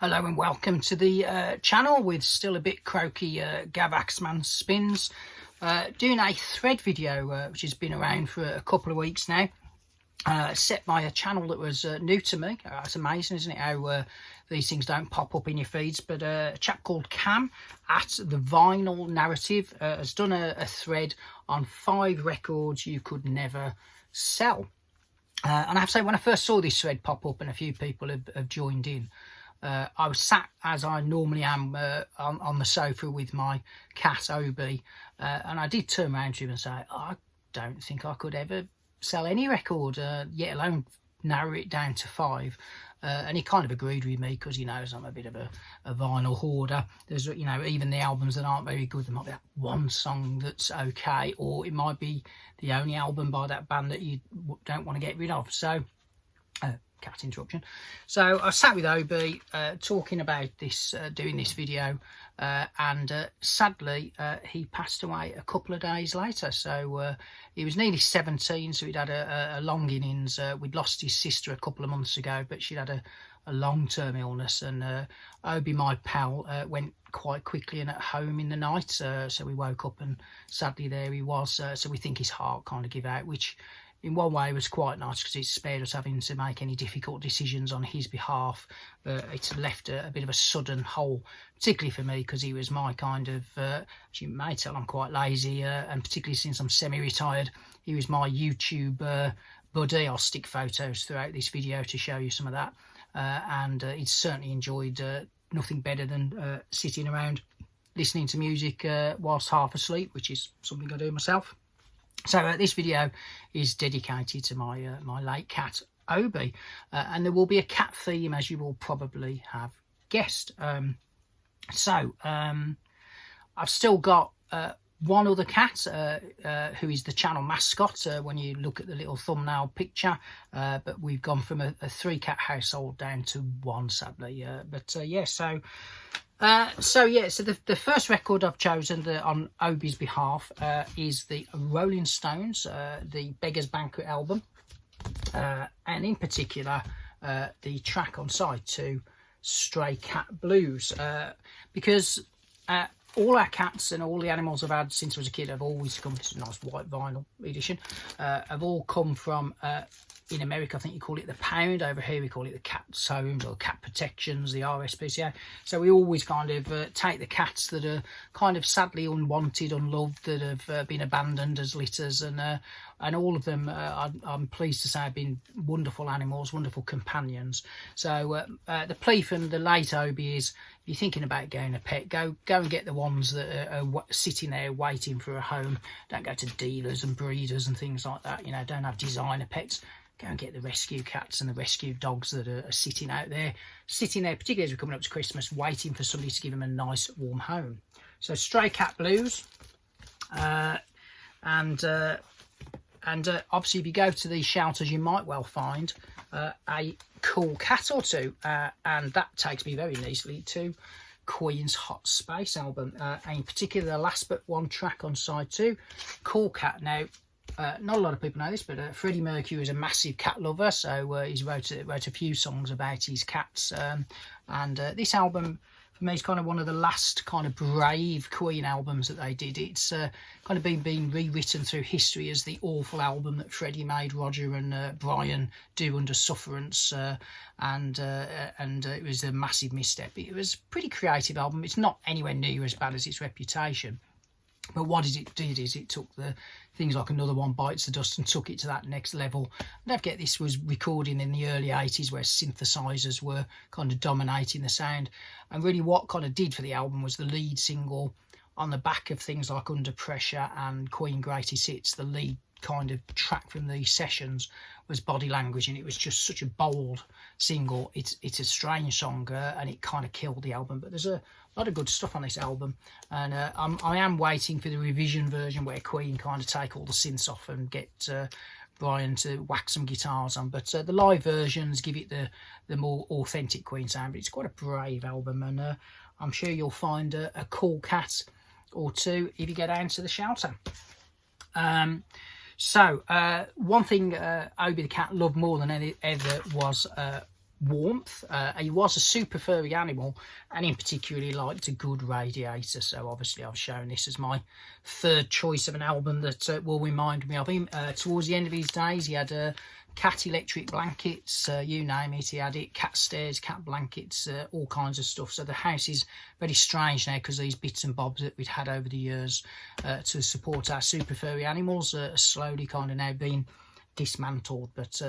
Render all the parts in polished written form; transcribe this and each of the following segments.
Hello and welcome to the channel with still a bit croaky Gav Axeman spins. Doing a thread video which has been around for a couple of weeks now, set by a channel that was new to me. It's amazing, isn't it, how these things don't pop up in your feeds. But a chap called Cam at the Vinyl Narrative has done a thread on 5 records you could never sell. And I have to say, when I first saw this thread pop up and a few people have joined in, I was sat, as I normally am, on the sofa with my cat Obie, and I did turn around to him and say, I don't think I could ever sell any record, yet alone narrow it down to 5. And he kind of agreed with me, because he knows I'm a bit of a vinyl hoarder. There's, you know, even the albums that aren't very good, there might be that one song that's okay, or it might be the only album by that band that you don't want to get rid of. So cat interruption. So I sat with Obie talking about this, doing this video, and sadly he passed away a couple of days later. So he was nearly 17, so he'd had a long innings. We'd lost his sister a couple of months ago, but she'd had a long-term illness, and Obie, my pal, went quite quickly and at home in the night, so we woke up and sadly there he was. So we think his heart kind of gave out, which in one way was quite nice, because it spared us having to make any difficult decisions on his behalf. It's left a bit of a sudden hole, particularly for me, because he was my kind of, as you may tell, I'm quite lazy, and particularly since I'm semi-retired, he was my YouTube buddy. I'll stick photos throughout this video to show you some of that, and he's certainly enjoyed nothing better than sitting around listening to music whilst half asleep, which is something I do myself. So this video is dedicated to my my late cat Obie, and there will be a cat theme, as you will probably have guessed. I've still got one other cat who is the channel mascot when you look at the little thumbnail picture, but we've gone from a 3-cat household down to 1, sadly. So the first record I've chosen on Obie's behalf is the Rolling Stones, the Beggar's Banquet album, and in particular the track on side 2, Stray Cat Blues, because all our cats and all the animals I've had since I was a kid have always come, this is a nice white vinyl edition, have all come from, in America I think you call it the pound, over here we call it the cat's homes or cat protections, the RSPCA. So we always kind of take the cats that are kind of sadly unwanted, unloved, that have been abandoned as litters, and all of them, I'm pleased to say, have been wonderful animals, wonderful companions. So the plea from the late Obie is, if you're thinking about getting a pet, go and get the ones that are sitting there waiting for a home. Don't go to dealers and breeders and things like that. You know, don't have designer pets. Go and get the rescue cats and the rescue dogs that are sitting out there, particularly as we're coming up to Christmas, waiting for somebody to give them a nice warm home. So Stray Cat Blues, and obviously if you go to these shelters you might well find a cool cat or two, and that takes me very nicely to Queen's Hot Space album, and in particular the last but one track on side 2, Cool Cat. Now not a lot of people know this, but Freddie Mercury is a massive cat lover, so he's wrote a few songs about his cats, and this album for me is kind of one of the last kind of brave Queen albums that they did. It's kind of been rewritten through history as the awful album that Freddie made Roger and Brian do under sufferance, and it was a massive misstep. It was a pretty creative album. It's not anywhere near as bad as its reputation, but what it did is it took the things like Another One Bites the Dust and took it to that next level. Don't forget, this was recording in the early 80s, where synthesizers were kind of dominating the sound, and really what kind of did for the album was the lead single on the back of things like Under Pressure and Queen Greatest Hits. The lead kind of track from these sessions was Body Language, and it was just such a bold single. It's a strange song, and it kind of killed the album, but there's a lot of good stuff on this album, and I am waiting for the revision version where Queen kind of take all the synths off and get Brian to whack some guitars on, but the live versions give it the more authentic Queen sound. But it's quite a brave album, and I'm sure you'll find a cool cat or two if you go down to the shelter. So one thing Obie the cat loved more than any ever was warmth. He was a super furry animal, and in particular he liked a good radiator, so obviously I've shown this as my third choice of an album that will remind me of him. Towards the end of his days he had cat electric blankets, you name it, he had it, cat stairs, cat blankets, all kinds of stuff. So the house is very strange now because these bits and bobs that we'd had over the years to support our super furry animals are slowly kind of now being dismantled. But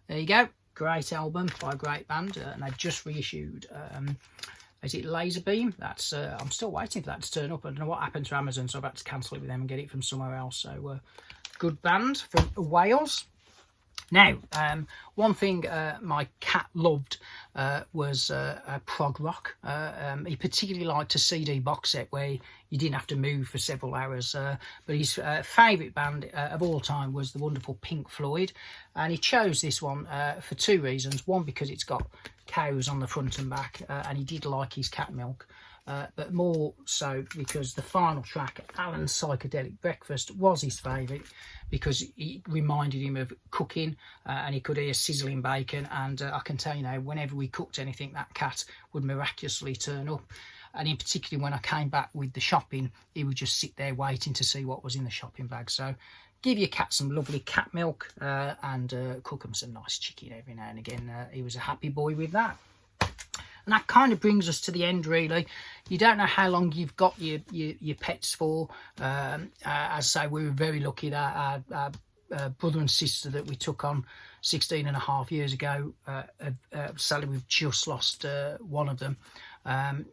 there you go, great album by a great band, and they've just reissued is it Laser Beam? That's I'm still waiting for that to turn up. I don't know what happened to Amazon, so I've had to cancel it with them and get it from somewhere else. So good band from Wales. Now, one thing my cat loved was prog rock. He particularly liked a CD box set where you didn't have to move for several hours. But his favourite band of all time was the wonderful Pink Floyd. And he chose this one for two reasons. One, because it's got cows on the front and back, and he did like his cat milk. But more so because the final track, Alan's Psychedelic Breakfast, was his favourite because it reminded him of cooking, and he could hear sizzling bacon. And I can tell you now, whenever we cooked anything, that cat would miraculously turn up. And in particular, when I came back with the shopping, he would just sit there waiting to see what was in the shopping bag. So give your cat some lovely cat milk and cook him some nice chicken every now and again. He was a happy boy with that. And that kind of brings us to the end, really. You don't know how long you've got your pets for. As I say, we were very lucky that our brother and sister that we took on 16 and a half years ago, sadly we've just lost one of them. And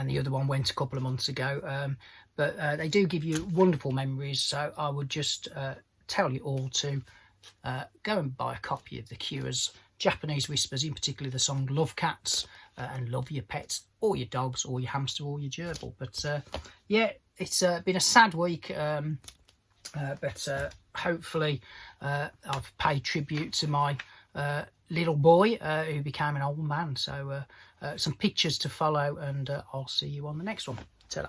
the other one went a couple of months ago. But they do give you wonderful memories. So I would just tell you all to go and buy a copy of The Cure's Japanese Whispers, in particular the song Love Cats, and love your pets or your dogs or your hamster or your gerbil. But yeah, it's been a sad week, but hopefully I've paid tribute to my little boy who became an old man. So some pictures to follow, and I'll see you on the next one. Ta-da.